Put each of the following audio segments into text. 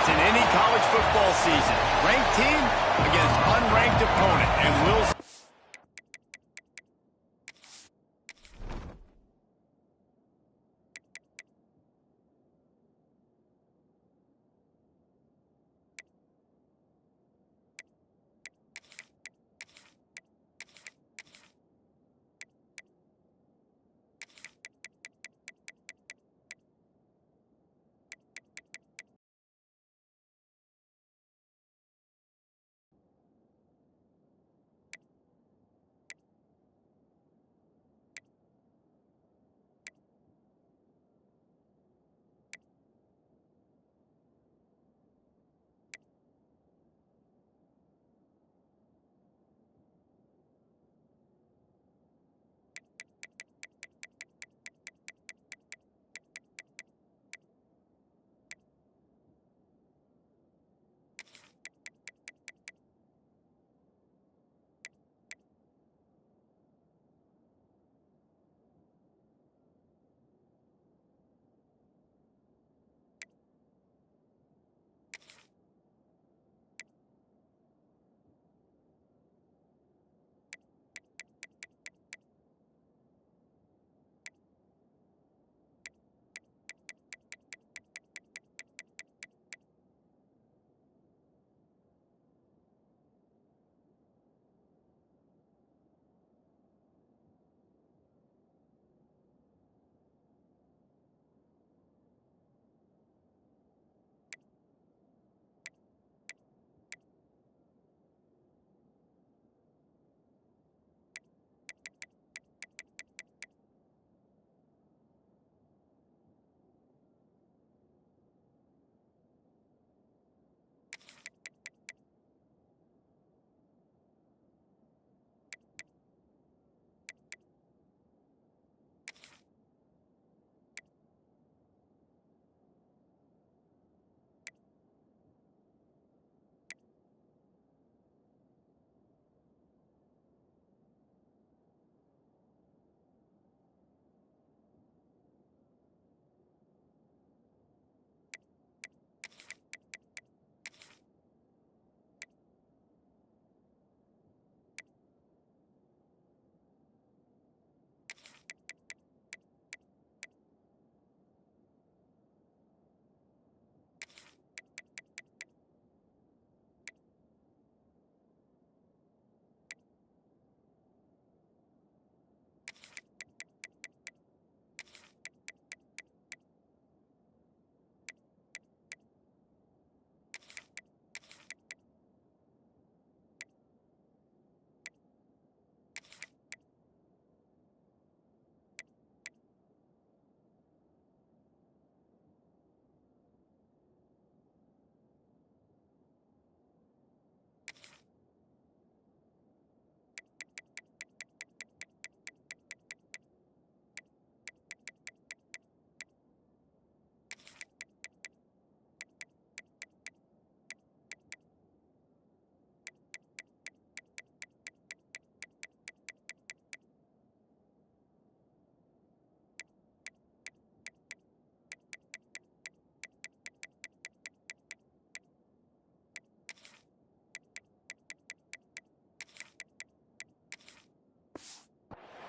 in any college football season. Ranked team against unranked opponent, and we'll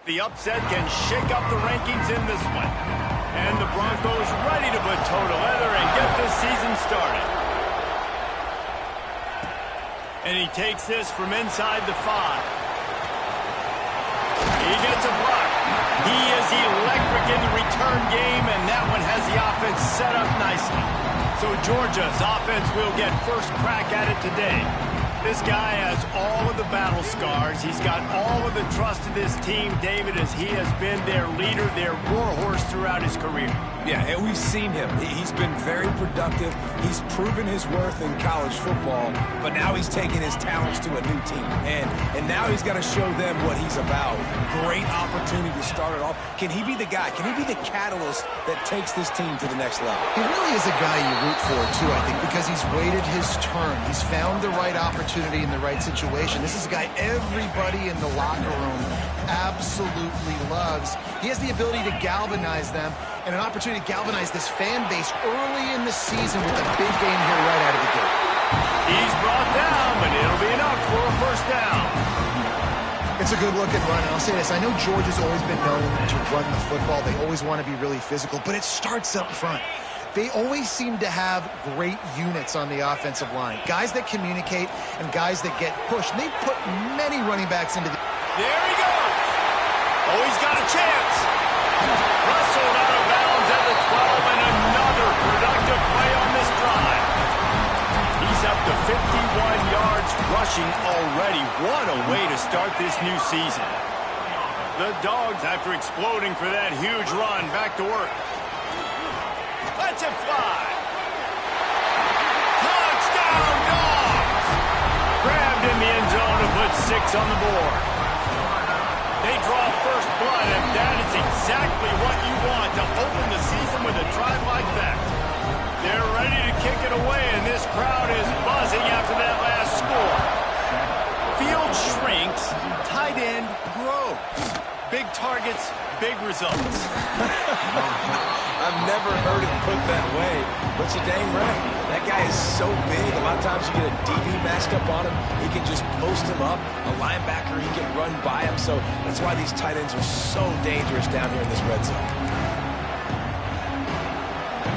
the upset can shake up the rankings in this one. And the Broncos ready to put toe to leather and get this season started. And he takes this from inside the 5. He gets a block. He is electric in the return game, and that one has the offense set up nicely. So Georgia's offense will get first crack at it today. This guy has all of the battle scars. He's got all of the trust of this team, David, as he has been their leader, their warhorse throughout his career. Yeah, and we've seen him. He's been very productive. He's proven his worth in college football, but now he's taking his talents to a new team. And now he's got to show them what he's about. Great opportunity to start it off. Can he be the guy? Can he be the catalyst that takes this team to the next level? He really is a guy you root for, too, I think, because he's waited his turn. He's found the right opportunity in the right situation. This is a guy everybody in the locker room absolutely loves. He has the ability to galvanize them and an opportunity to galvanize this fan base early in the season with a big game here right out of the gate. He's brought down, but it'll be enough for a first down. It's a good-looking run, and I'll say this. I know Georgia's always been known to run the football. They always want to be really physical, but it starts up front. They always seem to have great units on the offensive line. Guys that communicate and guys that get pushed. And they've put many running backs into the... There he goes. Oh, he's got a chance. Wrestled out of bounds at the 12, and another productive play on this drive. He's up to 51 yards rushing already. What a way to start this new season. The Dogs, after exploding for that huge run, back to work. Let's it fly. Touchdown, Dogs! Grabbed in the end zone and put 6 on the board. They draw first blood, and that is exactly what you want to open the season with a drive like that. They're ready to kick it away, and this crowd is buzzing after that last score. Field shrinks, tight end grows. Big targets, big results. I've never heard it put that way, but you're dang right. That guy is so big. A lot of times you get a DB matched up on him. He can just post him up. A linebacker, he can run by him. So that's why these tight ends are so dangerous down here in this red zone.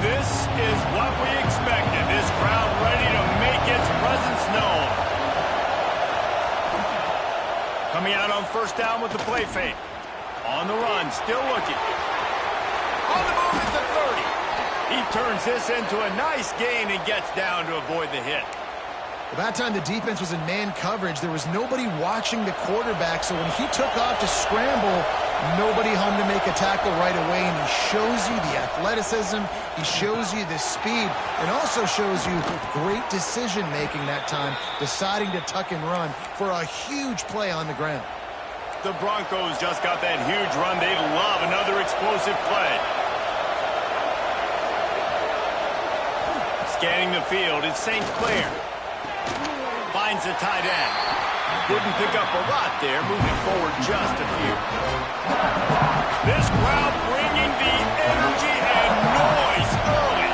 This is what we expected. This crowd ready to make its presence known. Coming out on first down with the play fake. On the run, still looking. On the move at the 30. He turns this into a nice gain and gets down to avoid the hit. Well, that time the defense was in man coverage. There was nobody watching the quarterback, so when he took off to scramble, nobody home to make a tackle right away, and he shows you the athleticism, he shows you the speed, and also shows you great decision-making that time, deciding to tuck and run for a huge play on the ground. The Broncos just got that huge run. They love another explosive play. Scanning the field, it's St. Clair. Finds the tight end. Didn't pick up a lot there, moving forward just a few. This crowd bringing the energy and noise early.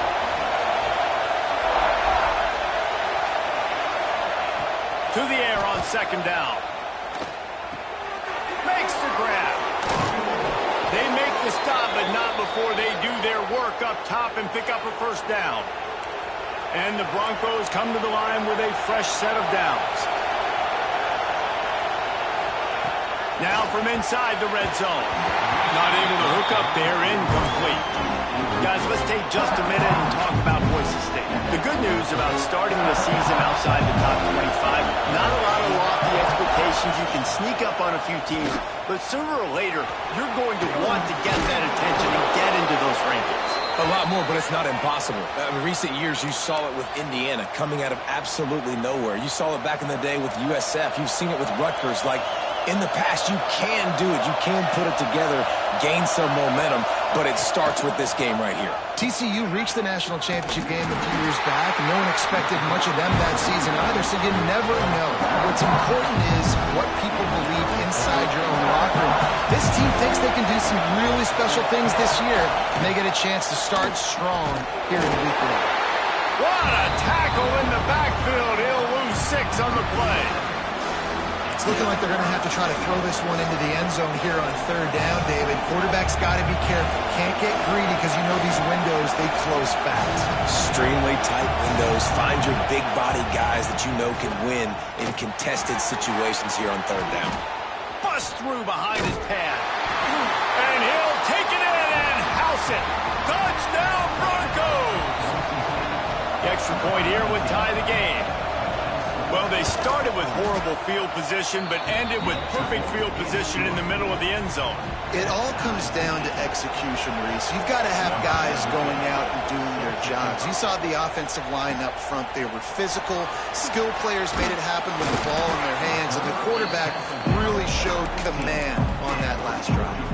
To the air on second down. Makes the grab. They make the stop, but not before they do their work up top and pick up a first down. And the Broncos come to the line with a fresh set of downs. Now from inside the red zone. Not able to hook up there, incomplete. Guys, let's take just a minute and talk about Boise State. The good news about starting the season outside the top 25, not a lot of lofty expectations. You can sneak up on a few teams, but sooner or later, you're going to want to get that attention and get into those rankings. A lot more, but it's not impossible. In recent years, you saw it with Indiana coming out of absolutely nowhere. You saw it back in the day with USF. You've seen it with Rutgers. Like, in the past, you can do it. You can put it together, gain some momentum, but it starts with this game right here. TCU reached the national championship game a few years back, and no one expected much of them that season either, so you never know. What's important is what people believe inside your own locker room. This team thinks they can do some really special things this year, and they get a chance to start strong here in week 1. What a tackle in the backfield. He'll lose 6 on the play. It's looking like they're going to have to try to throw this one into the end zone here on third down, David. Quarterback's got to be careful. Can't get greedy because you know these windows, they close fast. Extremely tight windows. Find your big body guys that you know can win in contested situations here on third down. Bust through behind his pad. And he'll take it in and house it. Touchdown, Broncos! The extra point here would tie the game. Well, they started with horrible field position, but ended with perfect field position in the middle of the end zone. It all comes down to execution, Reese. You've got to have guys going out and doing their jobs. You saw the offensive line up front. They were physical. Skilled players made it happen with the ball in their hands, and the quarterback really showed command on that last drive.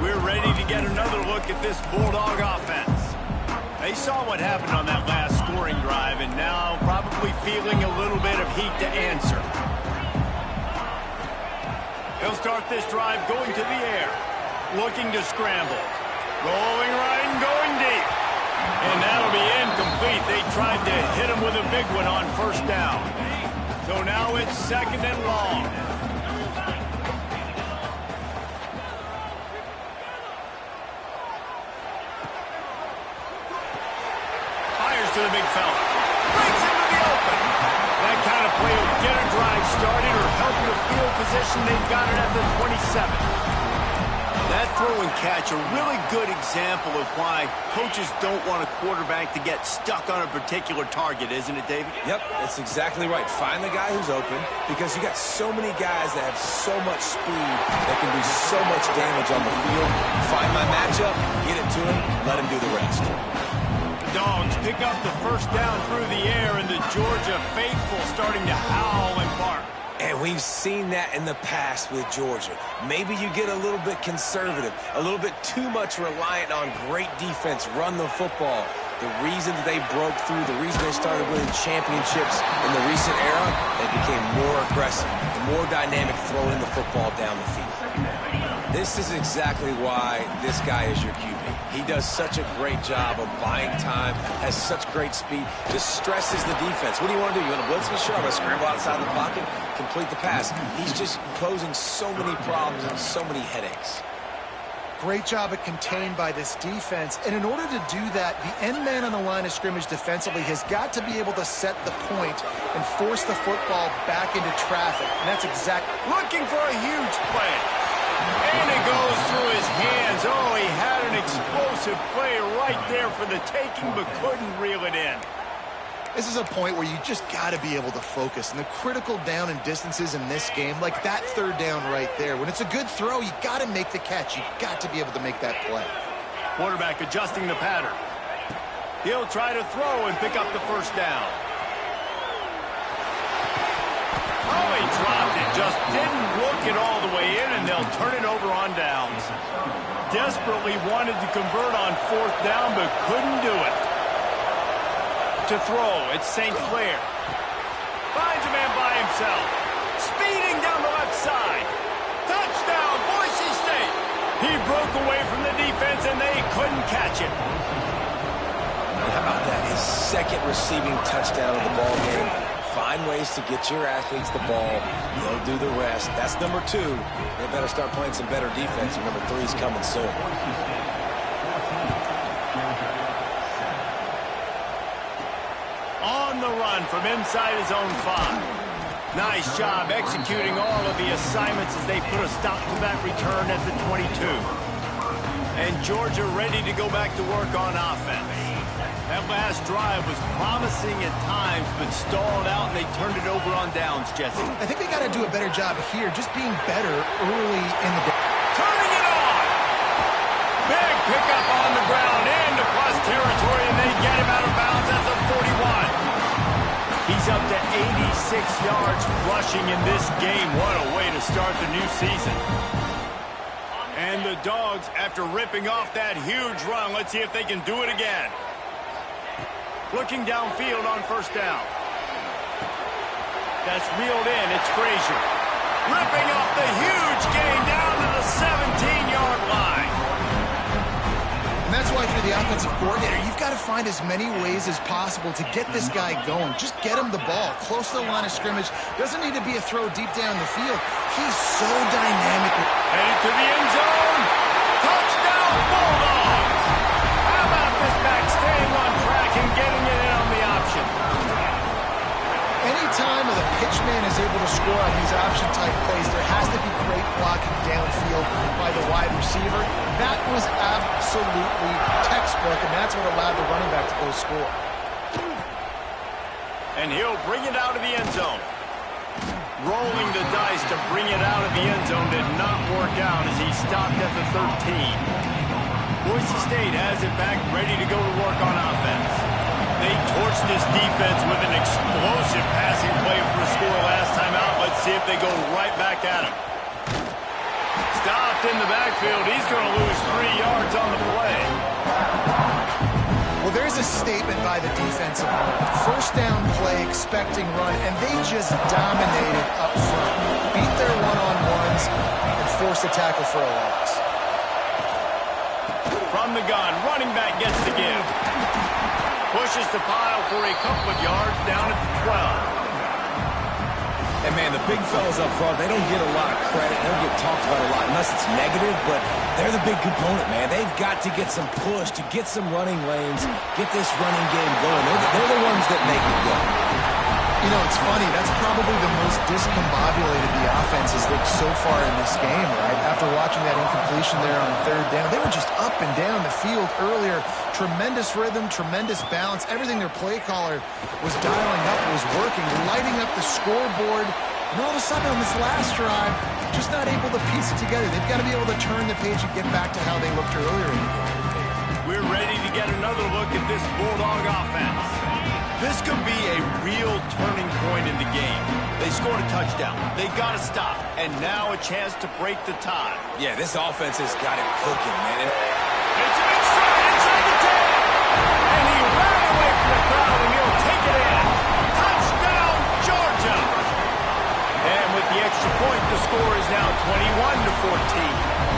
We're ready to get another look at this Bulldog offense. They saw what happened on that last scoring drive, and now probably feeling a little bit of heat to answer. He'll start this drive going to the air. Looking to scramble. Rolling right and going deep. And that'll be incomplete. They tried to hit him with a big one on first down. So now it's second and long. Fires to the big fella. Breaks into the open. That kind of play will get a drive started or help your field position. They've got it at the 27. That throw and catch, a really good example of why coaches don't want a quarterback to get stuck on a particular target, isn't it, David? Yep, that's exactly right. Find the guy who's open because you got so many guys that have so much speed that can do so much damage on the field. Find my matchup, get it to him, let him do the rest. The Dogs pick up the first down through the air, and the Georgia faithful starting to howl and bark. And we've seen that in the past with Georgia. Maybe you get a little bit conservative, a little bit too much reliant on great defense, run the football. The reason that they broke through, the reason they started winning championships in the recent era, they became more aggressive, more dynamic throwing the football down the field. This is exactly why this guy is your QB. He does such a great job of buying time, has such great speed, just stresses the defense. What do you want to do? You want to blitz me? Sure, I'm going to scramble outside the pocket, complete the pass. He's just posing so many problems and so many headaches. Great job at contained by this defense. And in order to do that, the end man on the line of scrimmage defensively has got to be able to set the point and force the football back into traffic. And that's exactly... Looking for a huge play. And it goes through his hands. Oh, he had an explosive play right there for the taking, but couldn't reel it in. This is a point where you just got to be able to focus. And the critical down and distances in this game, like that third down right there, when it's a good throw, you got to make the catch. You got to be able to make that play. Quarterback adjusting the pattern. He'll try to throw and pick up the first down. Oh, he dropped it. Just didn't look it all the way in, and they'll turn it over on downs. Desperately wanted to convert on fourth down, but couldn't do it. To throw, it's St. Clair. Finds a man by himself. Speeding down the left side. Touchdown, Boise State. He broke away from the defense, and they couldn't catch it. How about that? His second receiving touchdown of the ball game. Find ways to get your athletes the ball. They'll do the rest. That's number 2. They better start playing some better defense, and number 3 is coming soon. On the run from inside his own 5. Nice job executing all of the assignments as they put a stop to that return at the 22. And Georgia ready to go back to work on offense. That last drive was promising at times, but stalled out, and they turned it over on downs, Jesse. I think they got to do a better job here, just being better early in the day. Turning it on! Big pickup on the ground into plus territory, and they get him out of bounds at the 41. He's up to 86 yards rushing in this game. What a way to start the new season. And the Dogs, after ripping off that huge run, let's see if they can do it again. Looking downfield on first down. That's reeled in. It's Frazier. Ripping off the huge gain down to the 17-yard line. And that's why, for the offensive coordinator, you've got to find as many ways as possible to get this guy going. Just get him the ball close to the line of scrimmage. Doesn't need to be a throw deep down the field. He's so dynamic. Headed to the end zone. Touchdown, Bulldogs. How about this back staying on track and getting it in on the option? Anytime the pitchman is able to score on these option-type plays, there has to be great blocking downfield by the wide receiver. That was absolutely textbook, and that's what allowed the running back to go score. And he'll bring it out of the end zone. Rolling the dice to bring it out of the end zone did not work out as he stopped at the 13. Boise State has it back, ready to go to work on offense. They torched this defense with an explosive passing play for a score last time out. Let's see if they go right back at him. Stopped in the backfield. He's going to lose 3 yards on the play. Well, there's a statement by the defensive line. First down play, expecting run, and they just dominated up front. Beat their one-on-ones, forced a tackle for a loss. From the gun, running back gets the give. Pushes the pile for a couple of yards down at the 12. And, man, the big fellas up front, they don't get a lot of credit. They don't get talked about a lot unless it's negative, but they're the big component, man. They've got to get some push, to get some running lanes, get this running game going. They're the ones that make it go. You know, it's funny. That's probably the most discombobulated the offense has looked so far in this game, right? After watching that incompletion there on third down, they were just up and down the field earlier. Tremendous rhythm, tremendous balance. Everything their play caller was dialing up was working, lighting up the scoreboard. And all of a sudden on this last drive, just not able to piece it together. They've got to be able to turn the page and get back to how they looked earlier in the game. We're ready to get another look at this Bulldog offense. This could be a real turning point in the game. They scored a touchdown. They got to stop. And now a chance to break the tie. Yeah, this offense has got it cooking, man. It's inside the 10. And he ran away from the crowd, and he'll take it in. Touchdown, Georgia. And with the extra point, the score is now 21-14.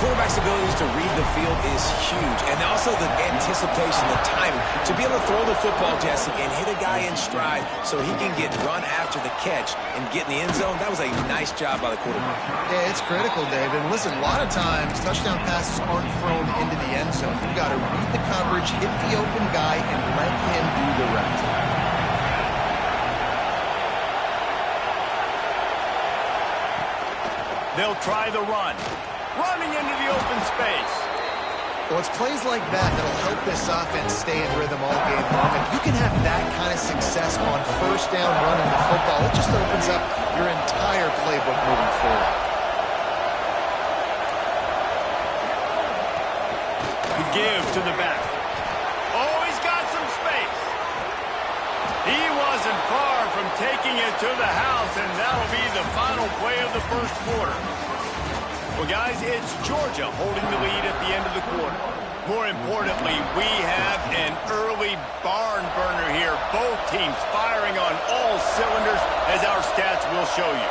Quarterback's abilities to read the field is huge, and also the anticipation, the timing. To be able to throw the football, Jesse, and hit a guy in stride so he can get run after the catch and get in the end zone, that was a nice job by the quarterback. Yeah, it's critical, Dave. And listen, a lot of times touchdown passes aren't thrown into the end zone. You've got to read the coverage, hit the open guy, and let him do the rest. They'll try the run. Running into the open space. Well, it's plays like that that'll help this offense stay in rhythm all game long. If you can have that kind of success on first down running the football, it just opens up your entire playbook moving forward. The give to the back. Oh, he's got some space. He wasn't far from taking it to the house, and that'll be the final play of the first quarter. Well, guys, it's Georgia holding the lead at the end of the quarter. More importantly, we have an early barn burner here. Both teams firing on all cylinders, as our stats will show you.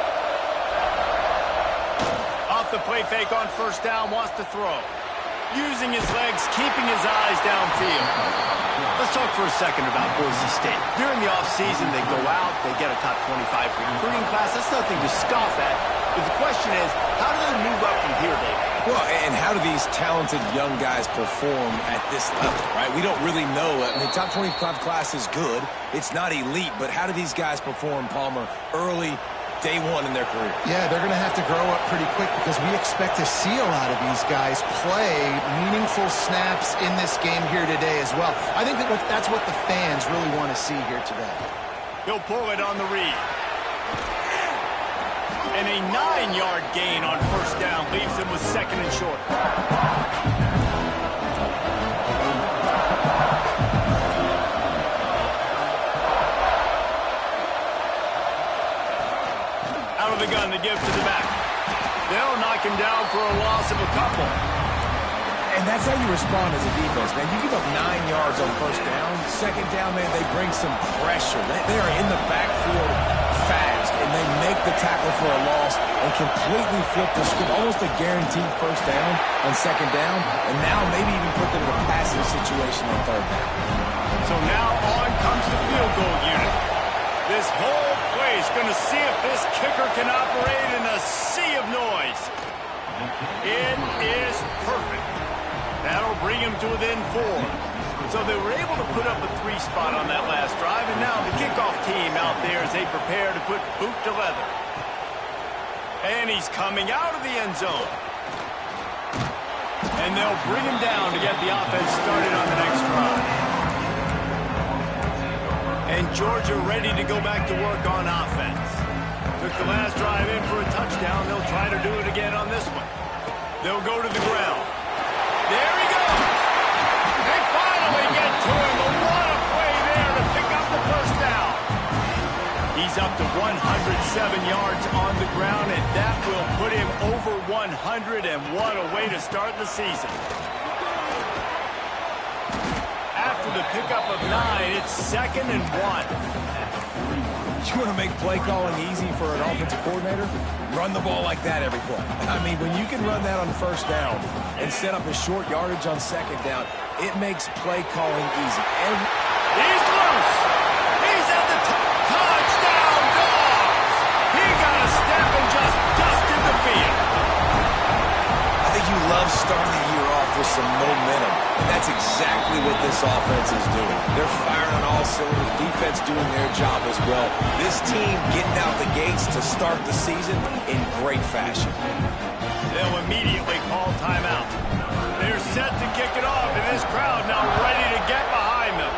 Off the play fake on first down, wants to throw. Using his legs, keeping his eyes downfield. Let's talk for a second about Boise State. During the offseason, they go out, they get a top 25 recruiting class. That's nothing to scoff at. But the question is, how do they move up from here, David? Well, and how do these talented young guys perform at this level, right? We don't really know. I mean, top 25 class is good. It's not elite, but how do these guys perform, Palmer, early, day one in their career? Yeah, they're going to have to grow up pretty quick because we expect to see a lot of these guys play meaningful snaps in this game here today as well. I think that's what the fans really want to see here today. He'll pull it on the read. And a 9-yard gain on first down leaves him with second and short. Out of the gun, the give to the back. They'll knock him down for a loss of a couple. And that's how you respond as a defense, man. You give up 9 yards on first down. Second down, man, they bring some pressure. They are in the backfield fast, and they make the tackle for a loss and completely flip the script. Almost a guaranteed first down on second down, and now maybe even put them in a passing situation on third down. So now on comes the field goal unit. This whole play is going to see if this kicker can operate in a sea of noise. It is perfect. That'll bring him to within 4. So they were able to put up a 3 spot on that last drive, and now the kickoff team out there as they prepare to put boot to leather. And he's coming out of the end zone. And they'll bring him down to get the offense started on the next drive. And Georgia ready to go back to work on offense. Took the last drive in for a touchdown. They'll try to do it again on this one. They'll go to the ground. There he goes. They finally get to him. But what a play there to pick up the first down. He's up to 107 yards on the ground, and that will put him over 100, and what a way to start the season. After the pickup of 9, it's 2nd and 1. You want to make play calling easy for an offensive coordinator? Run the ball like that every play. I mean, when you can run that on first down and set up a short yardage on second down, it makes play calling easy. He's loose. He's at the touchdown, Dogs. He got a step and just dusted the field. I think you love starting the year off with some momentum, and that's exactly what this offense is doing. They're firing on all cylinders, defense doing their job as well. This team getting out the gates to start the season in great fashion. They'll immediately call timeout. They're set to kick it off, and this crowd now ready to get behind them.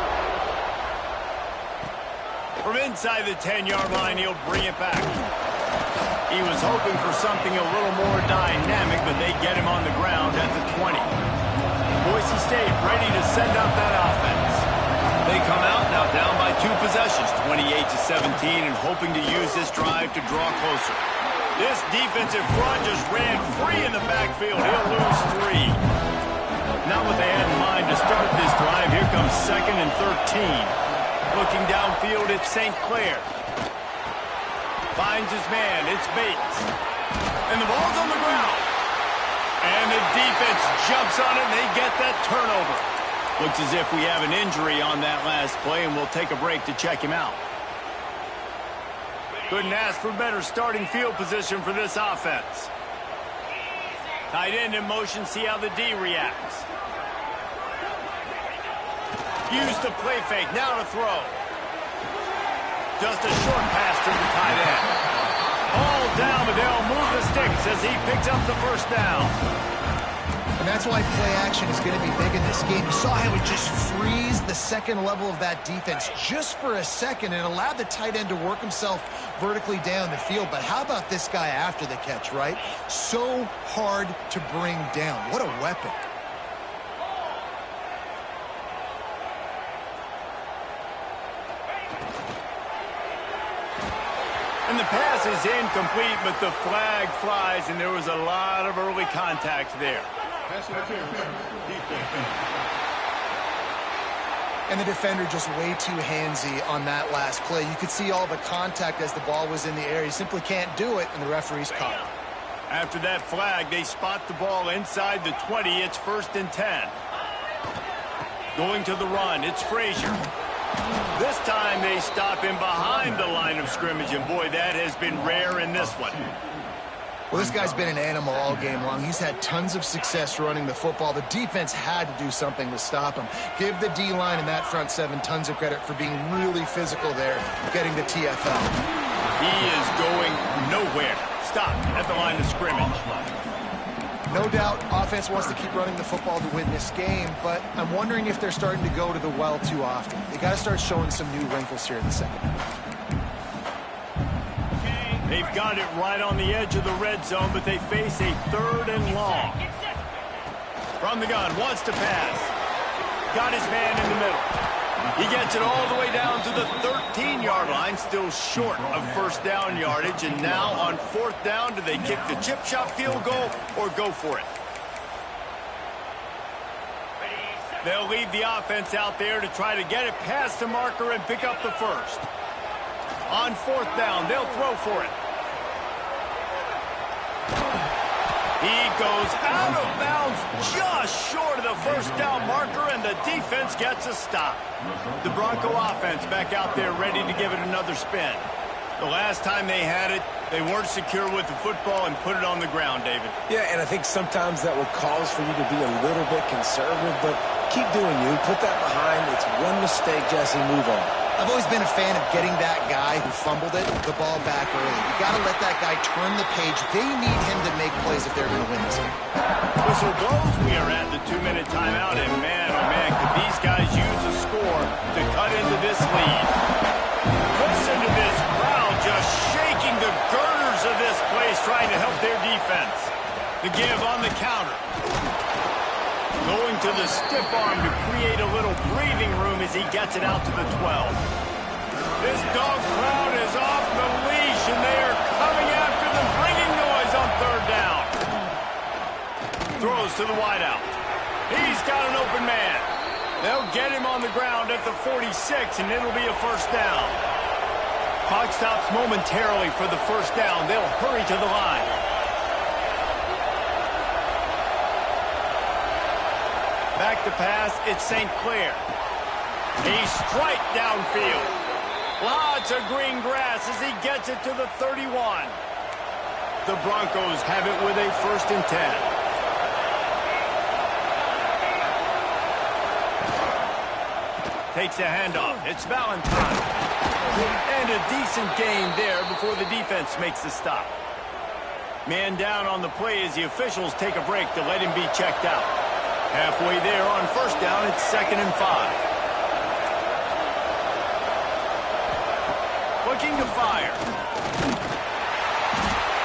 From inside the 10-yard line, he'll bring it back. He was hoping for something a little more dynamic, but they get him on the ground at the 20. Boise State ready to send up that offense. They come out now down by 2 possessions, 28-17, and hoping to use this drive to draw closer. This defensive front just ran free in the backfield. He'll lose 3. Not what they had in mind to start this drive. Here comes 2nd and 13. Looking downfield, it's St. Clair. Finds his man. It's Bates. And the ball's on the ground. And the defense jumps on it, and they get that turnover. Looks as if we have an injury on that last play, and we'll take a break to check him out. Couldn't ask for better starting field position for this offense. Tight end in motion, see how the D reacts. Use the play fake, now to throw. Just a short pass to the tight end. All down, but they'll move the sticks as he picks up the first down. And that's why play action is going to be big in this game. You saw how it just freeze the second level of that defense just for a second and allowed the tight end to work himself vertically down the field. But how about this guy after the catch, right? So hard to bring down. What a weapon. And the pass is incomplete, but the flag flies, and there was a lot of early contact there. And the defender just way too handsy on that last play. You could see all the contact as the ball was in the air. He simply can't do it, and the referee's caught him. After that flag, they spot the ball inside the 20. It's 1st and 10. Going to the run, it's Frazier. This time they stop him behind the line of scrimmage, and boy, that has been rare in this one. Well, this guy's been an animal all game long. He's had tons of success running the football. The defense had to do something to stop him. Give the D-line and that front 7 tons of credit for being really physical there, getting the TFL. He is going nowhere. Stop at the line of scrimmage. No doubt, offense wants to keep running the football to win this game, but I'm wondering if they're starting to go to the well too often. They got to start showing some new wrinkles here in the second half. They've got it right on the edge of the red zone, but they face a 3rd and long. From the gun, wants to pass. Got his man in the middle. He gets it all the way down to the 13-yard line, still short of first down yardage. And now on 4th down, do they kick the chip shot field goal or go for it? They'll leave the offense out there to try to get it past the marker and pick up the first. On 4th down, they'll throw for it. He goes out of bounds just short of the first down marker, and the defense gets a stop. The Bronco offense back out there ready to give it another spin. The last time they had it, they weren't secure with the football and put it on the ground, David. Yeah, and I think sometimes that will cause for you to be a little bit conservative, but keep doing you. Put that behind. It's one mistake, Jesse. Move on. I've always been a fan of getting that guy who fumbled it, the ball back early. You got to let that guy turn the page. They need him to make plays if they're going to win this game. Whistle blows. We are at the 2-minute timeout, and man, oh man, could these guys use a score to cut into this lead. Listen to this crowd just shaking the girders of this place, trying to help their defense. The give on the counter. Going to the stiff arm to create a little breathing room as he gets it out to the 12. This dog crowd is off the leash, and they are coming after them, bringing noise on 3rd down. Throws to the wideout. He's got an open man. They'll get him on the ground at the 46, and it'll be a first down. Clock stops momentarily for the first down. They'll hurry to the line. Back to pass, it's St. Clair. A strike downfield. Lots of green grass as he gets it to the 31. The Broncos have it with a 1st and 10. Takes a handoff. It's Valentine. And a decent gain there before the defense makes the stop. Man down on the play as the officials take a break to let him be checked out. Halfway there on 1st down, it's 2nd and 5. Looking to fire.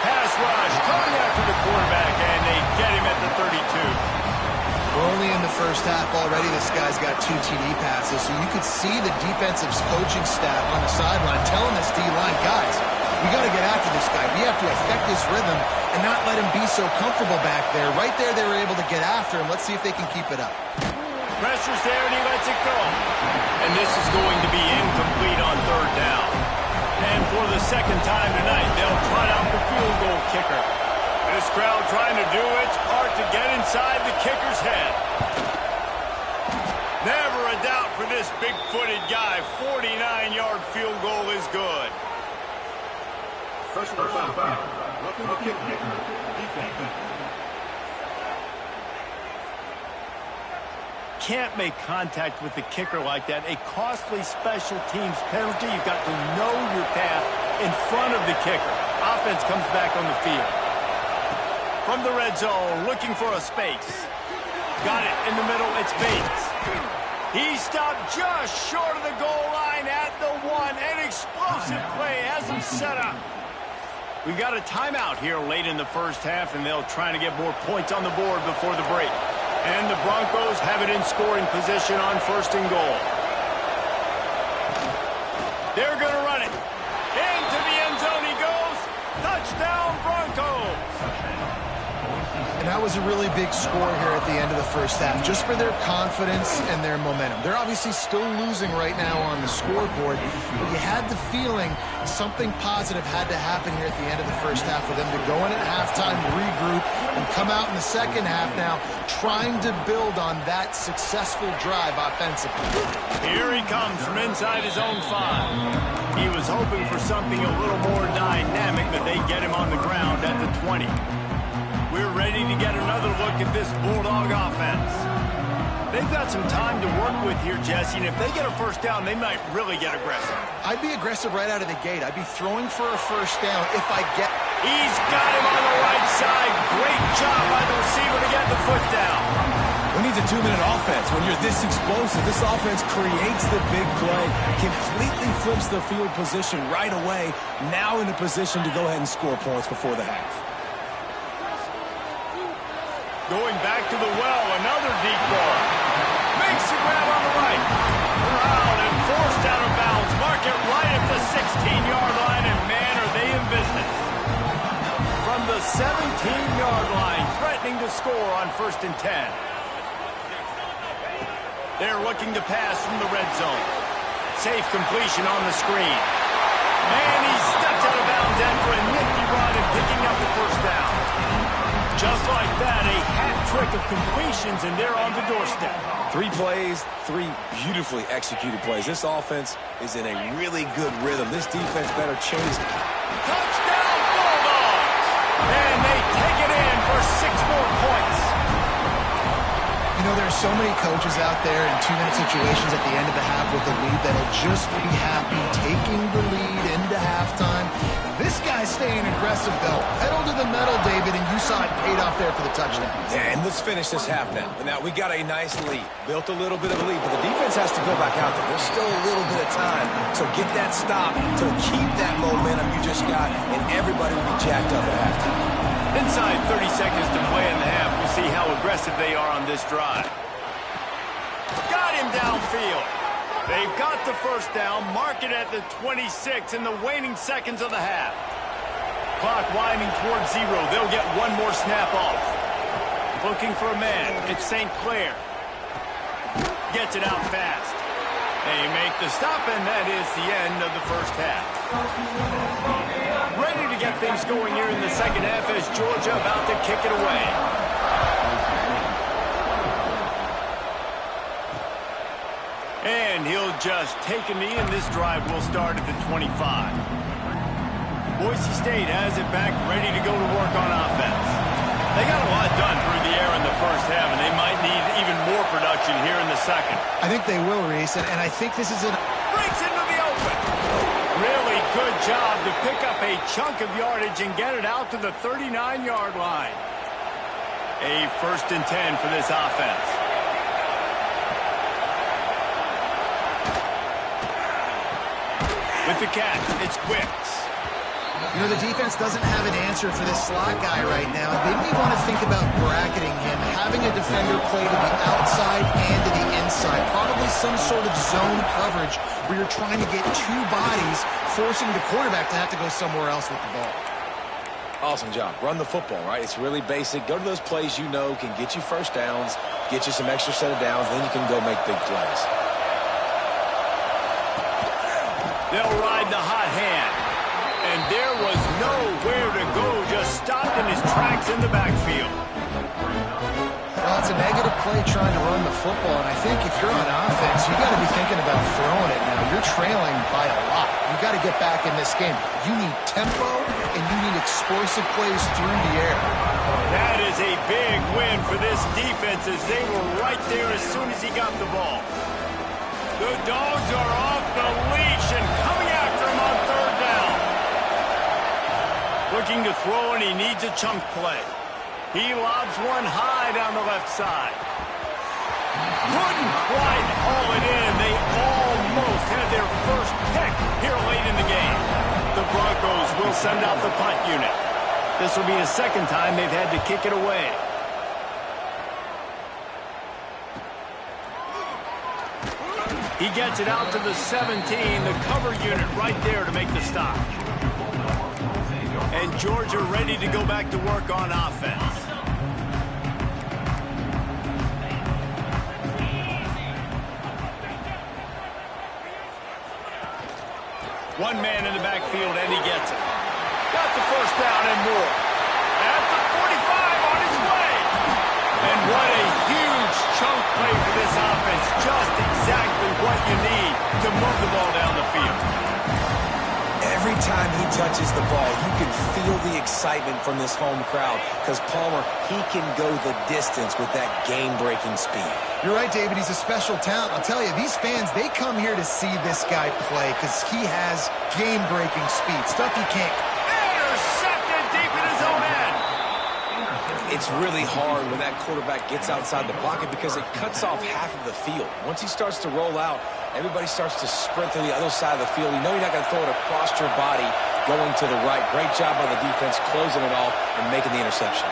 Pass rush, coming after the quarterback, and they get him at the 32. We're only in the first half already. This guy's got 2 TD passes, so you could see the defensive coaching staff on the sideline telling this D-line, guys, we got to get after this guy. We have to affect his rhythm and not let him be so comfortable back there. Right there, they were able to get after him. Let's see if they can keep it up. Pressure's there, and he lets it go. And this is going to be incomplete on 3rd down. And for the 2nd time tonight, they'll trot out the field goal kicker. This crowd trying to do its part to get inside the kicker's head. Never a doubt for this big-footed guy. 49-yard field goal is good. Personal foul. Looking to kick kicker. Defense. Can't make contact with the kicker like that. A costly special teams penalty. You've got to know your path in front of the kicker. Offense comes back on the field. From the red zone, looking for a space. Got it in the middle, it's Bates. He stopped just short of the goal line at the 1. An explosive play has him set up. We got a timeout here late in the first half, and they'll try to get more points on the board before the break. And the Broncos have it in scoring position on 1st and goal. They're going to run it. Into the end zone he goes. Touchdown, Broncos. And that was a really big score here at the end of the first half, just for their confidence and their momentum. They're obviously still losing right now on the scoreboard, but you had the feeling something positive had to happen here at the end of the first half for them to go in at halftime, regroup, and come out in the second half now trying to build on that successful drive offensively. Here he comes from inside his own 5. He was hoping for something a little more dynamic, but they get him on the ground at the 20. We're ready to get another look at this Bulldog offense. They've got some time to work with here, Jesse, and if they get a 1st down, they might really get aggressive. I'd be aggressive right out of the gate. I'd be throwing for a 1st down if I get... He's got him on the right side. Great job by the receiver to get the foot down. Who needs a 2-minute offense? When you're this explosive, this offense creates the big play, completely flips the field position right away, now in a position to go ahead and score points before the half. Going back to the well, another deep ball. Makes the grab on the right. Corralled and forced out of bounds. Mark it right at the 16-yard line, and man, are they in business. From the 17-yard line, threatening to score on 1st and 10. They're looking to pass from the red zone. Safe completion on the screen. And he steps out of bounds after a nifty run and picking up the 1st down. Just like that, a hat trick of completions, and they're on the doorstep. 3 plays, 3 beautifully executed plays. This offense is in a really good rhythm. This defense better change. Touchdown, Bulldogs! And they take it in for 6 more points. You know, there are so many coaches out there in 2-minute situations at the end of the half with the lead that'll just be happy taking the lead into halftime. This guy's staying aggressive, though. Pedal to the metal, David, and you saw it paid off there for the touchdown. Yeah, and let's finish this half now. Now, we got a nice lead. Built a little bit of a lead, but the defense has to go back out there. There's still a little bit of time. So get that stop to keep that momentum you just got, and everybody will be jacked up at halftime. Inside 30 seconds to play in the half. We'll see how aggressive they are on this drive. Got him downfield. They've got the 1st down, mark it at the 26 in the waning seconds of the half. Clock winding towards 0. They'll get 1 more snap off. Looking for a man. It's St. Clair. Gets it out fast. They make the stop, and that is the end of the first half. Ready to get things going here in the second half as Georgia about to kick it away. And he'll just take a knee, and this drive will start at the 25. Boise State has it back, ready to go to work on offense. They got a lot done through the air in the first half, and they might need even more production here in the second. I think they will, Reese, and I think this is Breaks into the open. Really good job to pick up a chunk of yardage and get it out to the 39-yard line. A 1st and 10 for this offense. With the catch, it's Wicks. You know, the defense doesn't have an answer for this slot guy right now. They may want to think about bracketing him, having a defender play to the outside and to the inside. Probably some sort of zone coverage where you're trying to get two bodies, forcing the quarterback to have to go somewhere else with the ball. Awesome job. Run the football, right? It's really basic. Go to those plays you know can get you first downs, get you some extra set of downs, then you can go make big plays. They'll ride the hot hand. And there was nowhere to go, just stopped in his tracks in the backfield. Well, it's a negative play trying to run the football, and I think if you're on offense, you got to be thinking about throwing it now. You're trailing by a lot. You got to get back in this game. You need tempo, and you need explosive plays through the air. That is a big win for this defense as they were right there as soon as he got the ball. The Dogs are off the leash and coming after him on 3rd down. Looking to throw, and he needs a chunk play. He lobs one high down the left side. Couldn't quite haul it in. They almost had their first pick here late in the game. The Broncos will send out the punt unit. This will be the 2nd time they've had to kick it away. He gets it out to the 17, the cover unit right there to make the stop. And Georgia ready to go back to work on offense. One man in the backfield, and he gets it. Got the 1st down and more. At the 45 on his way. And what a huge chunk play for this offense. Just exactly what you need to move the ball down the field. Every time he touches the ball, you can feel the excitement from this home crowd because Palmer, he can go the distance with that game-breaking speed. You're right, David. He's a special talent. I'll tell you, these fans, they come here to see this guy play because he has game-breaking speed, stuff he can't. Intercepted deep in his own end. It's really hard when that quarterback gets outside the pocket because it cuts off half of the field. Once he starts to roll out, everybody starts to sprint to the other side of the field. You know you're not going to throw it across your body going to the right. Great job by the defense closing it off and making the interception.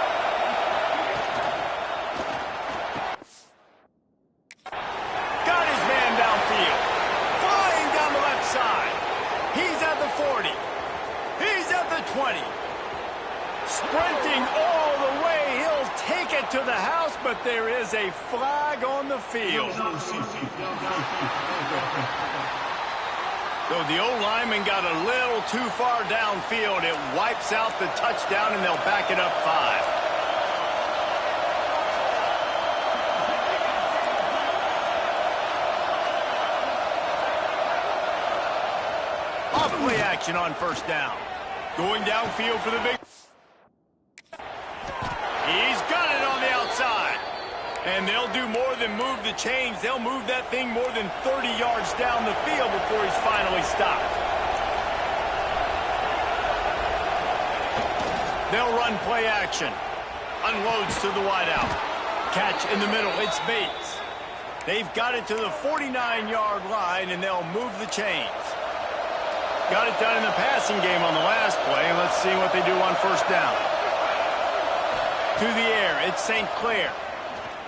Got his man downfield. Flying down the left side. He's at the 40. He's at the 20. Sprinting all the way. He'll take it to the house, but there is a flag on the field. So the O-lineman got a little too far downfield. It wipes out the touchdown, and they'll back it up 5. Off play action on 1st down. Going downfield for the big... He's got it on the outside. And they'll do more than move the chains. They'll move that thing more than 30 yards down the field before he's finally stopped. They'll run play action. Unloads to the wideout. Catch in the middle. It's Bates. They've got it to the 49-yard line, and they'll move the chains. Got it done in the passing game on the last play. Let's see what they do on 1st down. To the air. It's St. Clair.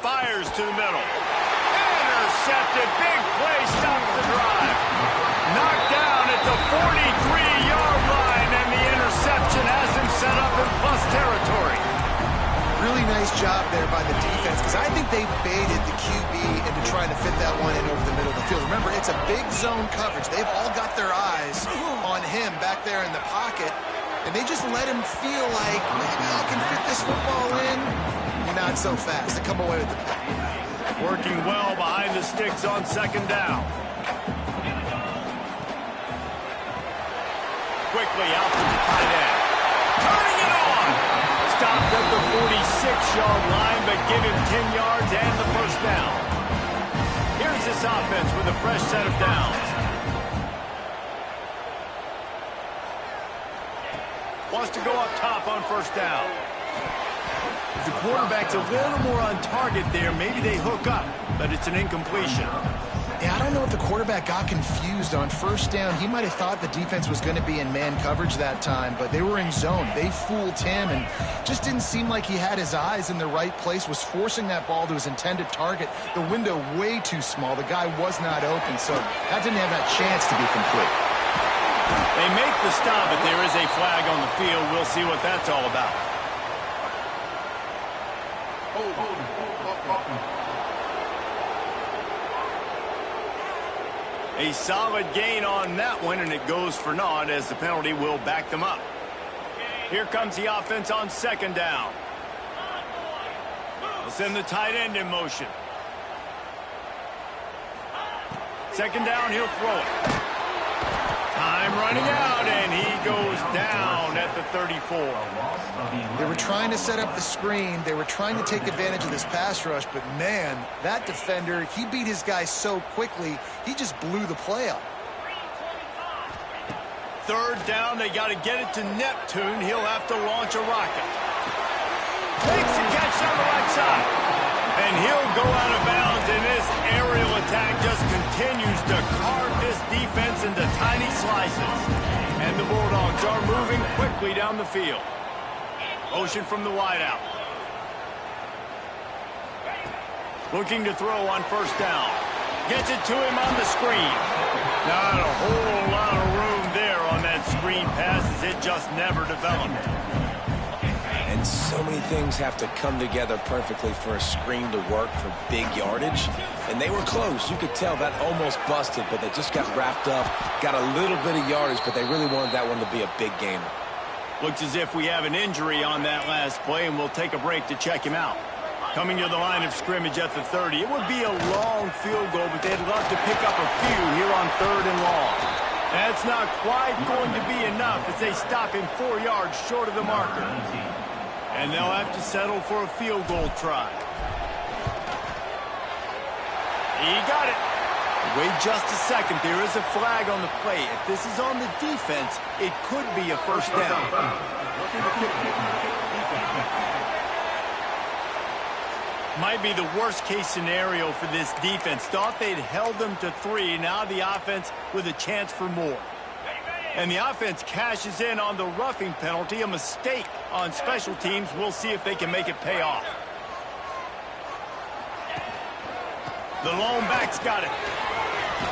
Fires to the middle. Intercepted. Big play. Stops the drive. Knocked down at the 43-yard line, and the interception has him set up in plus territory. Really nice job there by the defense because I think they baited the QB into trying to fit that one in over the middle of the field. Remember, it's a big zone coverage. They've all got their eyes on him back there in the pocket, and they just let him feel like, maybe I can fit this football in. Not so fast. They come away with the pick. Working well behind the sticks on second down. Quickly out to the tight end. Turning it on. Stopped at the 46-yard line, but give him 10 yards and the first down. Here's this offense with a fresh set of downs. Wants to go up top on first down. The quarterback's a little more on target there. Maybe they hook up, but it's an incompletion. Yeah, I don't know if the quarterback got confused on first down. He might have thought the defense was going to be in man coverage that time, but they were in zone. They fooled him and just didn't seem like he had his eyes in the right place, was forcing that ball to his intended target. The window way too small. The guy was not open, so that didn't have that chance to be complete. They make the stop, but there is a flag on the field. We'll see what that's all about. A solid gain on that one, and it goes for naught as the penalty will back them up. Here comes the offense on second down. They'll send the tight end in motion. Second down, he'll throw it. Time running out, and he goes down at the 34. They were trying to set up the screen. They were trying to take advantage of this pass rush, but man, that defender, he beat his guy so quickly, he just blew the play up. Third down, they got to get it to Neptune. He'll have to launch a rocket. Takes the catch on the right side. And he'll go out of bounds, and this aerial attack just continues to carve this defense into tiny slices. And the Bulldogs are moving quickly down the field. Motion from the wideout. Looking to throw on first down. Gets it to him on the screen. Not a whole lot of room there on that screen pass as it just never developed. And so many things have to come together perfectly for a screen to work for big yardage. And they were close. You could tell that almost busted, but they just got wrapped up, got a little bit of yardage, but they really wanted that one to be a big gainer. Looks as if we have an injury on that last play, and we'll take a break to check him out. Coming to the line of scrimmage at the 30. It would be a long field goal, but they'd love to pick up a few here on third and long. That's not quite going to be enough as they stop him 4 yards short of the marker. And they'll have to settle for a field goal try. He got it. Wait just a second. There is a flag on the play. If this is on the defense, it could be a first down. Might be the worst-case scenario for this defense. Thought they'd held them to 3. Now the offense with a chance for more. And the offense cashes in on the roughing penalty, a mistake on special teams. We'll see if they can make it pay off. The lone back's got it.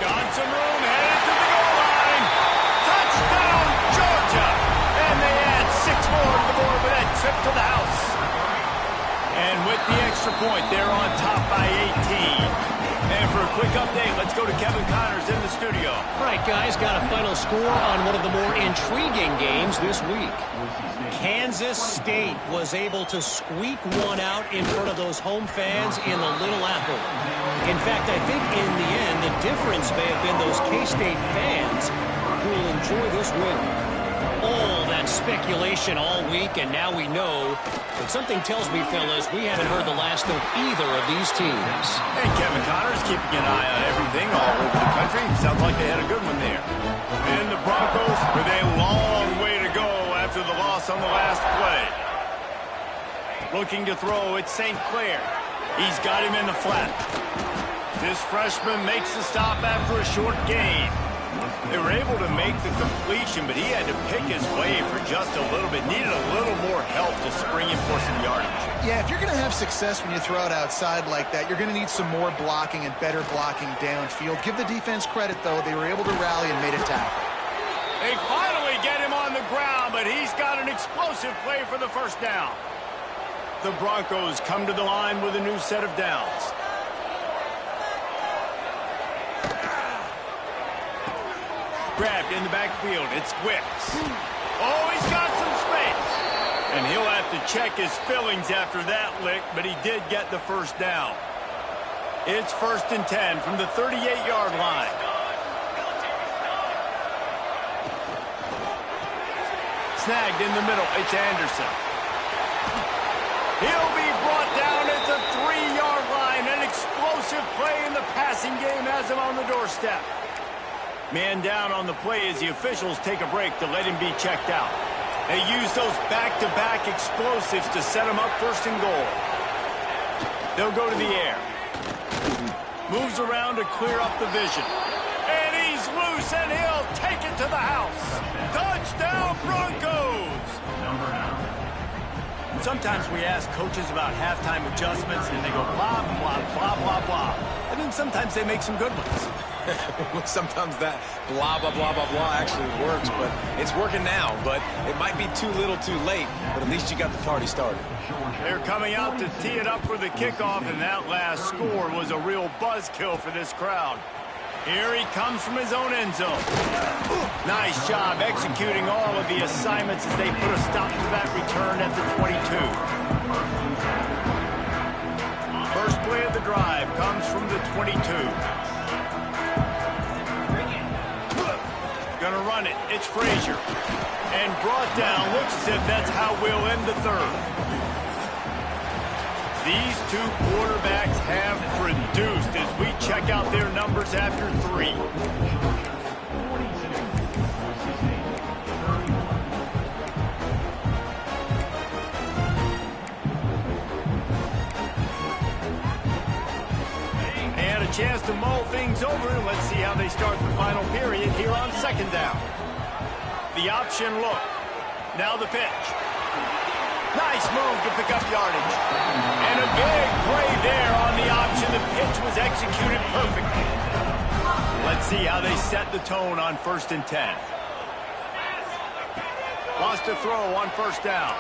Got some room, headed to the goal line. Touchdown, Georgia! And they add 6 more to the board with that trip to the house. And with the extra point, they're on top by 18. And for a quick update, let's go to Kevin Connors in the studio. All right, guys, got a final score on one of the more intriguing games this week. Kansas State was able to squeak one out in front of those home fans in the Little Apple. In fact, I think in the end, the difference may have been those K-State fans who will enjoy this win. All that speculation all week, and now we know. But something tells me, fellas, we haven't heard the last of either of these teams. And Kevin Connors keeping an eye on everything all over the country. Sounds like they had a good one there. And the Broncos with a long way to go after the loss on the last play. Looking to throw, it's St. Clair. He's got him in the flat. This freshman makes the stop after a short gain. They were able to make the completion, but he had to pick his way for just a little bit. Needed a little more help to spring him for some yardage. Yeah, if you're going to have success when you throw it outside like that, you're going to need some more blocking and better blocking downfield. Give the defense credit, though. They were able to rally and made a tackle. They finally get him on the ground, but he's got an explosive play for the first down. The Broncos come to the line with a new set of downs. Grabbed in the backfield. It's Wicks. Oh, he's got some space. And he'll have to check his fillings after that lick, but he did get the first down. It's 1st and 10 from the 38-yard line. Snagged in the middle. It's Anderson. He'll be brought down at the 3-yard line. An explosive play in the passing game has him on the doorstep. Man down on the play as the officials take a break to let him be checked out. They use those back-to-back explosives to set him up 1st and goal. They'll go to the air. Moves around to clear up the vision. And he's loose, and he'll take it to the house. Touchdown, Broncos! Sometimes we ask coaches about halftime adjustments, and they go blah, blah, blah, blah, blah. And then sometimes they make some good ones. Sometimes that blah, blah, blah, blah, blah actually works, but it's working now. But it might be too little too late, but at least you got the party started. They're coming out to tee it up for the kickoff, and that last score was a real buzzkill for this crowd. Here he comes from his own end zone. Nice job executing all of the assignments as they put a stop to that return at the 22. First play of the drive comes from the 22. Gonna run it. It's Frazier. And brought down. Looks as if that's how we'll end the third. These two quarterbacks have produced as we check out their numbers after 3. And a chance to mull things over. Let's see how they start the final period here on 2nd down. The option look. Now the pitch. Nice move to pick up yardage. And a big play there on the option. The pitch was executed perfectly. Let's see how they set the tone on 1st and 10. Wants to throw on 1st down.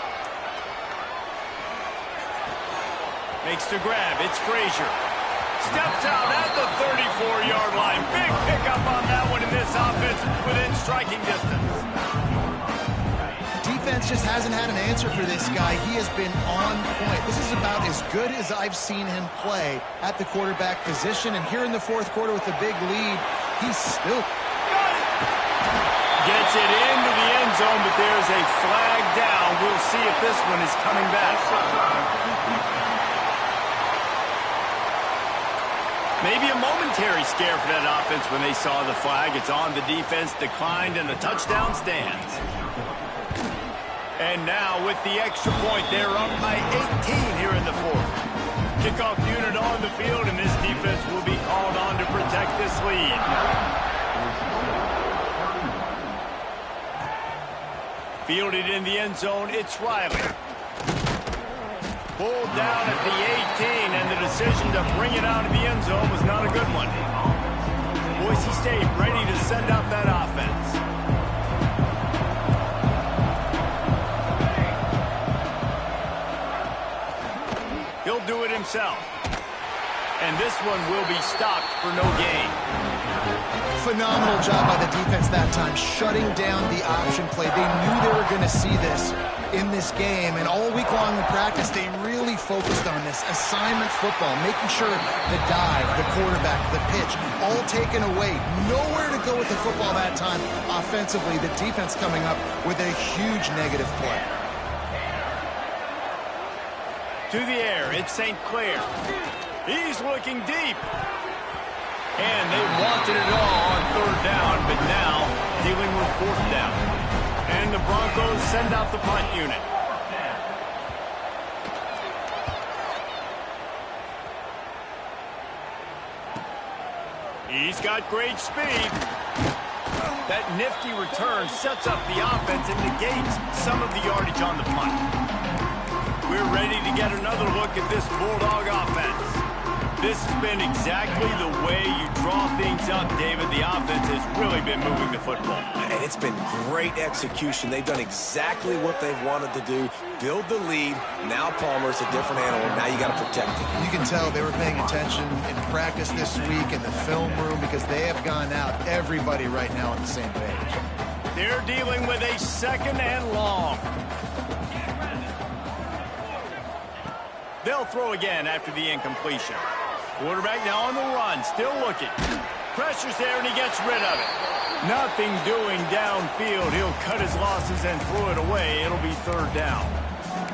Makes the grab. It's Frazier. Steps out at the 34-yard line. Big pickup on that one in this offense within striking distance. Defense just hasn't had an answer for this guy. He has been on point. This is about as good as I've seen him play at the quarterback position. And here in the 4th quarter with a big lead, he's still... Gets it into the end zone, but there's a flag down. We'll see if this one is coming back. Maybe a momentary scare for that offense when they saw the flag. It's on. The defense declined, and the touchdown stands. And now with the extra point, they're up by 18 here in the 4th. Kickoff unit on the field, and this defense will be called on to protect this lead. Fielded in the end zone, it's Riley. Pulled down at the 18, and the decision to bring it out of the end zone was not a good one. Boise State ready to send out that offense. He'll do it himself. And this one will be stopped for no gain. Phenomenal job by the defense that time, shutting down the option play. They knew they were going to see this in this game, and all week long in practice, they really focused on this assignment football, making sure the dive, the quarterback, the pitch, all taken away. Nowhere to go with the football that time offensively. The defense coming up with a huge negative play. To the air, it's St. Clair. He's looking deep. And they wanted it all on 3rd down, but now dealing with 4th down. And the Broncos send out the punt unit. He's got great speed. That nifty return sets up the offense and negates some of the yardage on the punt. We're ready to get another look at this Bulldog offense. This has been exactly the way you draw things up, David. The offense has really been moving the football. And it's been great execution. They've done exactly what they've wanted to do. build the lead. Now Palmer's a different animal. Now you got to protect him. You can tell they were paying attention in practice this week in the film room because they have gone out, everybody right now on the same page. They're dealing with a 2nd and long. They'll throw again after the incompletion. Quarterback now on the run, still looking. Pressure's there, and he gets rid of it. Nothing doing downfield. He'll cut his losses and throw it away. It'll be 3rd down.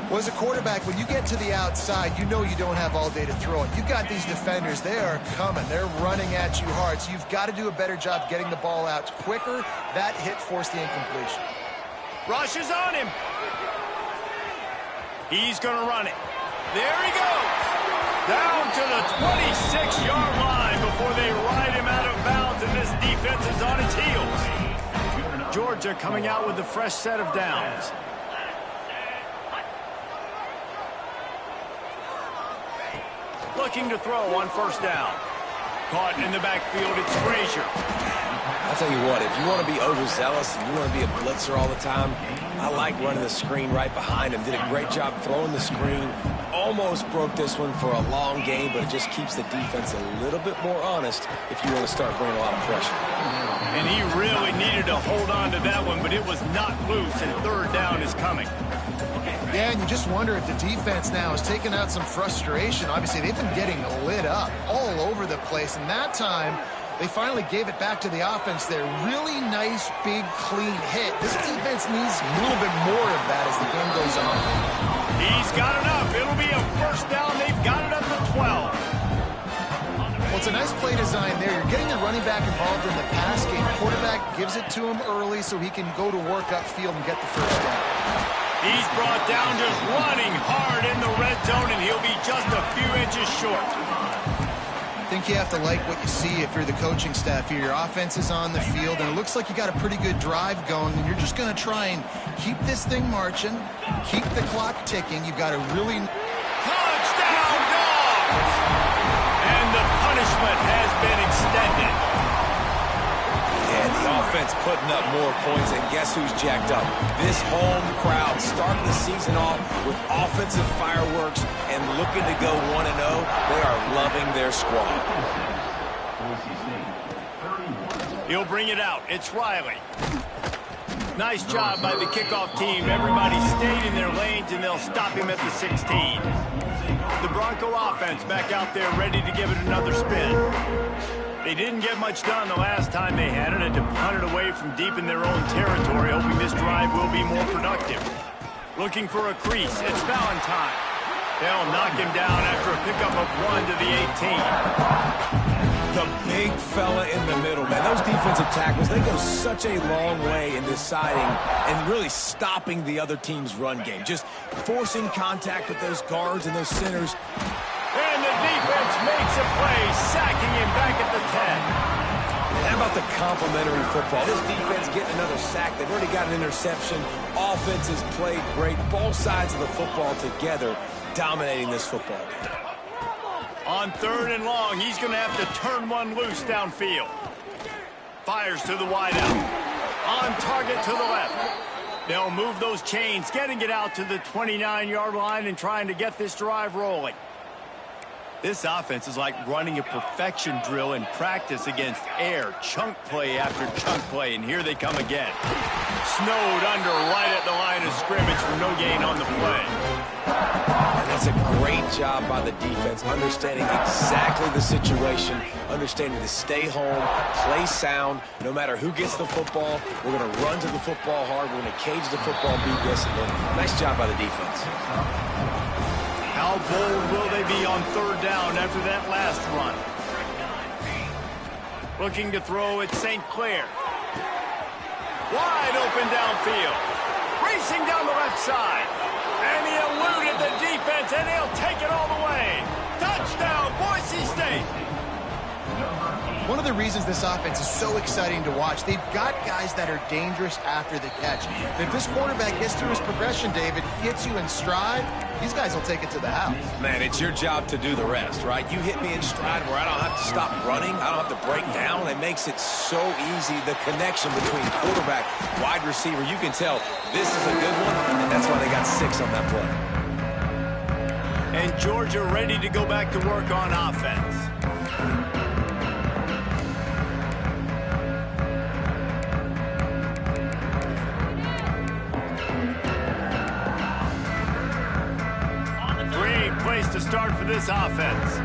Well, as a quarterback, when you get to the outside, you know you don't have all day to throw it. You've got these defenders. They are coming. They're running at you hard, so you've got to do a better job getting the ball out quicker. That hit forced the incompletion. Rush is on him. He's going to run it. There he goes. Down to the 26-yard line before they ride him out of bounds, and this defense is on its heels. Georgia coming out with a fresh set of downs. Looking to throw on 1st down. Caught in the backfield, it's Frazier. I'll tell you what, if you want to be overzealous and you want to be a blitzer all the time, I like running the screen right behind him. Did a great job throwing the screen. Almost broke this one for a long game, but it just keeps the defense a little bit more honest if you want to start bringing a lot of pressure. And he really needed to hold on to that one, but it was not loose, and 3rd down is coming. Yeah, and you just wonder if the defense now is taking out some frustration. Obviously, they've been getting lit up all over the place, and that time they finally gave it back to the offense there. Really nice, big, clean hit. This defense needs a little bit more of that as the game goes on. He's got enough. It'll be a 1st down. They've got it up to 12. Well, it's a nice play design there. You're getting the running back involved in the pass game. Quarterback gives it to him early so he can go to work upfield and get the 1st down. He's brought down just running hard in the red zone, and he'll be just a few inches short. I think you have to like what you see if you're the coaching staff here. Your offense is on the field, and it looks like you got a pretty good drive going, and you're just going to try and keep this thing marching, keep the clock ticking. You've got a really... Touchdown, Dogs! And the punishment has been extended. And the offense putting up more points, and guess who's jacked up? This home crowd starting the season off with offensive fireworks and looking to go 1-0. They are loving their squad. He'll bring it out. It's Riley. Nice job by the kickoff team. Everybody stayed in their lanes, and they'll stop him at the 16. The Bronco offense back out there ready to give it another spin. They didn't get much done the last time they had it, and to punt it away from deep in their own territory, hoping this drive will be more productive. Looking for a crease. It's Valentine. They'll knock him down after a pickup of 1 to the 18. The big fella in the middle, man. Those defensive tackles, they go such a long way in deciding and really stopping the other team's run game. Just forcing contact with those guards and those centers. And the defense makes a play, sacking him back at the 10. How about the complimentary football? This defense getting another sack. They've already got an interception. Offense has played great. Both sides of the football together dominating this football game. On 3rd and long, he's going to have to turn one loose downfield. Fires to the wideout. On target to the left. They'll move those chains, getting it out to the 29-yard line and trying to get this drive rolling. This offense is like running a perfection drill in practice against air. Chunk play after chunk play, and here they come again. Snowed under right at the line of scrimmage for no gain on the play. And that's a great job by the defense, understanding exactly the situation, understanding to stay home, play sound. No matter who gets the football, we're going to run to the football hard. We're going to cage the football and be disciplined. Nice job by the defense. How bold will they be on 3rd down after that last run? Looking to throw at St. Clair. Wide open downfield. Racing down the left side. And he eluded the defense, and he'll take it all the way. Touchdown, Boise State. One of the reasons this offense is so exciting to watch, they've got guys that are dangerous after the catch. If this quarterback gets through his progression, David, he hits you in stride, these guys will take it to the house. Man, it's your job to do the rest, right? You hit me in stride where I don't have to stop running. I don't have to break down. It makes it so easy, the connection between quarterback, wide receiver. You can tell this is a good one, and that's why they got 6 on that play. And Georgia ready to go back to work on offense. Great place to start for this offense.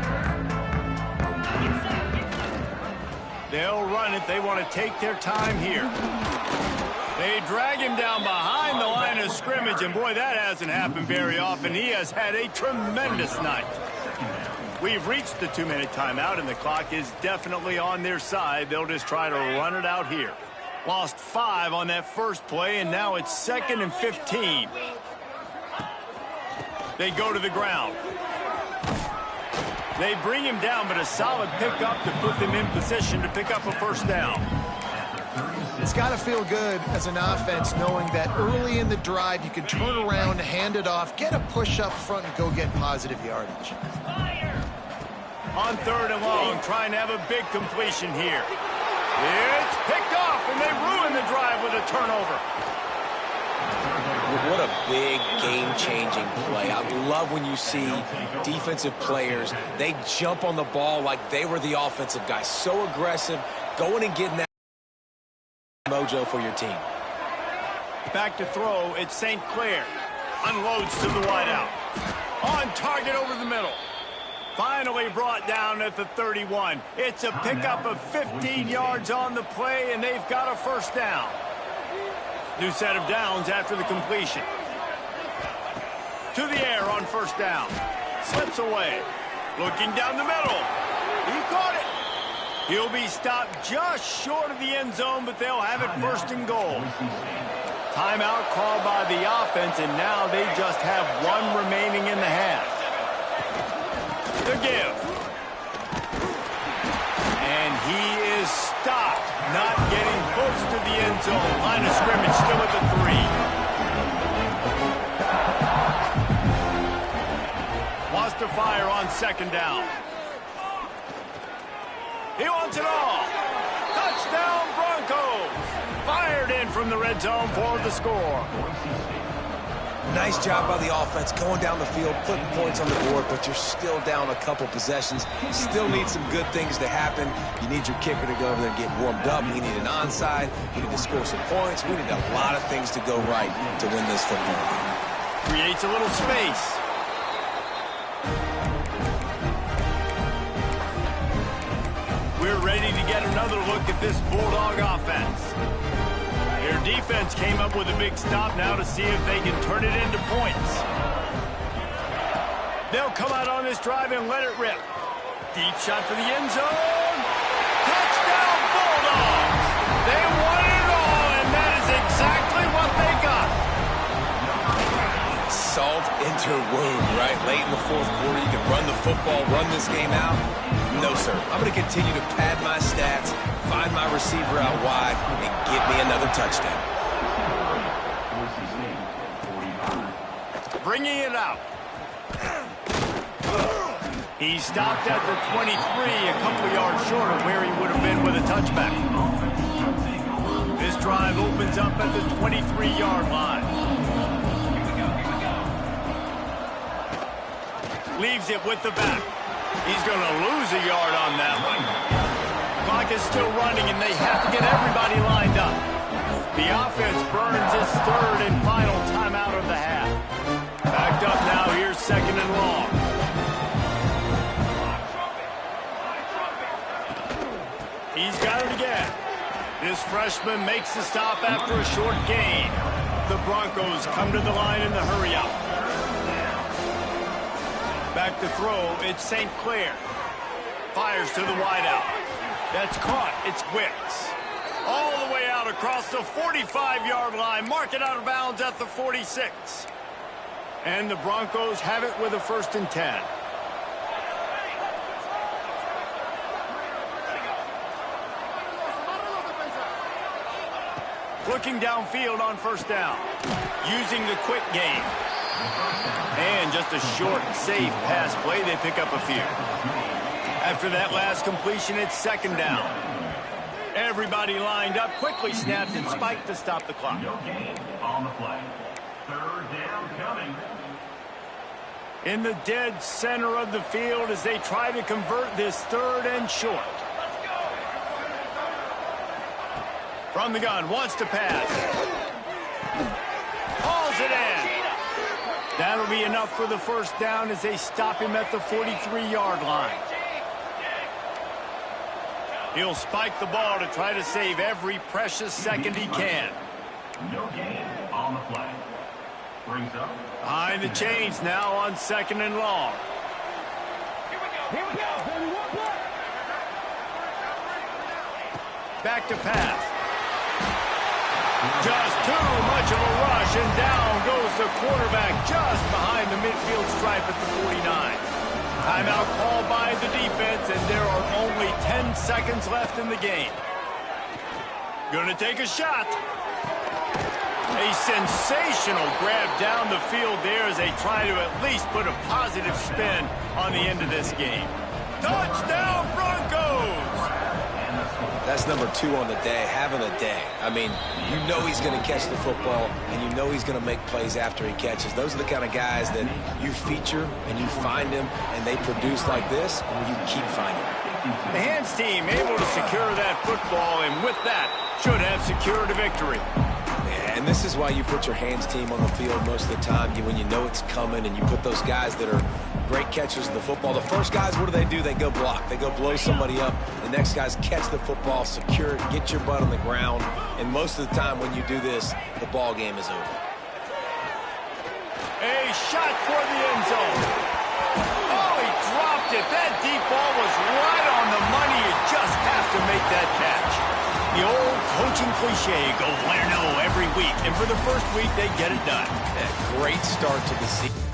They'll run it. They want to take their time here. They drag him down behind the line of scrimmage, and boy, that hasn't happened very often. He has had a tremendous night. We've reached the 2-minute timeout, and the clock is definitely on their side. They'll just try to run it out here. Lost 5 on that first play, and now it's 2nd and 15. They go to the ground. They bring him down, but a solid pickup to put them in position to pick up a first down. It's got to feel good as an offense knowing that early in the drive you can turn around, hand it off, get a push up front, and go get positive yardage. On 3rd and long, trying to have a big completion here. It's picked off, and they ruin the drive with a turnover. What a big game-changing play. I love when you see defensive players, they jump on the ball like they were the offensive guys. So aggressive, going and getting that mojo for your team. Back to throw, it's St. Clair. Unloads to the wideout. On target over the middle. Finally brought down at the 31. It's a pickup of 15 yards on the play, and they've got a first down. New set of downs after the completion. To the air on first down. Slips away. Looking down the middle. He caught it. He'll be stopped just short of the end zone, but they'll have it 1st and goal. Timeout called by the offense, and now they just have 1 remaining in the half. The give. And he is stopped. Not getting close to the end zone. Line of scrimmage still at the 3. Wants to fire on 2nd down. He wants it all. Touchdown Broncos. Fired in from the red zone for the score. Nice job by the offense going down the field, putting points on the board, but you're still down a couple possessions. Still need some good things to happen. You need your kicker to go over there and get warmed up. We need an onside. We need to score some points. We need a lot of things to go right to win this football game. Creates a little space. We're ready to get another look at this Bulldog offense. Their defense came up with a big stop now to see if they can turn it into points. They'll come out on this drive and let it rip. Deep shot for the end zone. Touchdown Bulldogs! They won it all, and that is exactly what they got. Salt into wound, right? Late in the 4th quarter, you can run the football, run this game out. No, sir. I'm going to continue to pad my stats, find my receiver out wide, and get me another touchdown. Bringing it out. He stopped at the 23, a couple of yards short of where he would have been with a touchback. This drive opens up at the 23-yard line. Leaves it with the back. He's going to lose a yard on that one. Clock is still running, and they have to get everybody lined up. The offense burns its 3rd and final timeout of the half. Backed up now, here's 2nd and long. He's got it again. This freshman makes the stop after a short gain. The Broncos come to the line in the hurry-up. Back to throw, it's St. Clair. Fires to the wideout. That's caught, it's Wicks. All the way out across the 45-yard line. Mark it out of bounds at the 46. And the Broncos have it with a 1st and 10. Looking downfield on 1st down. Using the quick game. And just a short, safe pass play. They pick up a few. After that last completion, it's second down. Everybody lined up, quickly snapped and spiked to stop the clock. No gain on the play. Third down coming. In the dead center of the field as they try to convert this third and short. From the gun, wants to pass. Hauls it in. That'll be enough for the first down as they stop him at the 43-yard line. He'll spike the ball to try to save every precious second he can. No gain on the play. Brings up. Behind the chains now on second and long. Here we go. Back to pass. Just too much of a rush, and down goes the quarterback just behind the midfield stripe at the 49. Timeout called by the defense, and there are only 10 seconds left in the game. Gonna take a shot. A sensational grab down the field there as they try to at least put a positive spin on the end of this game. Touchdown, Broncos! That's number 2 on the day, having a day. I mean, you know he's going to catch the football, and you know he's going to make plays after he catches. Those are the kind of guys that you feature, and you find them, and they produce like this, you keep finding them. The hands team able to secure that football, and with that, should have secured a victory. And this is why you put your hands team on the field most of the time, when you know it's coming, and you put those guys that are great catchers of the football. The first guys, what do? They go block. They go blow somebody up. The next guys catch the football, secure it, get your butt on the ground. And most of the time when you do this, the ball game is over. A shot for the end zone. Oh, he dropped it. That deep ball was right on the money. You just have to make that catch. The old coaching cliche, go win or no every week. And for the first week, they get it done. Great start to the season.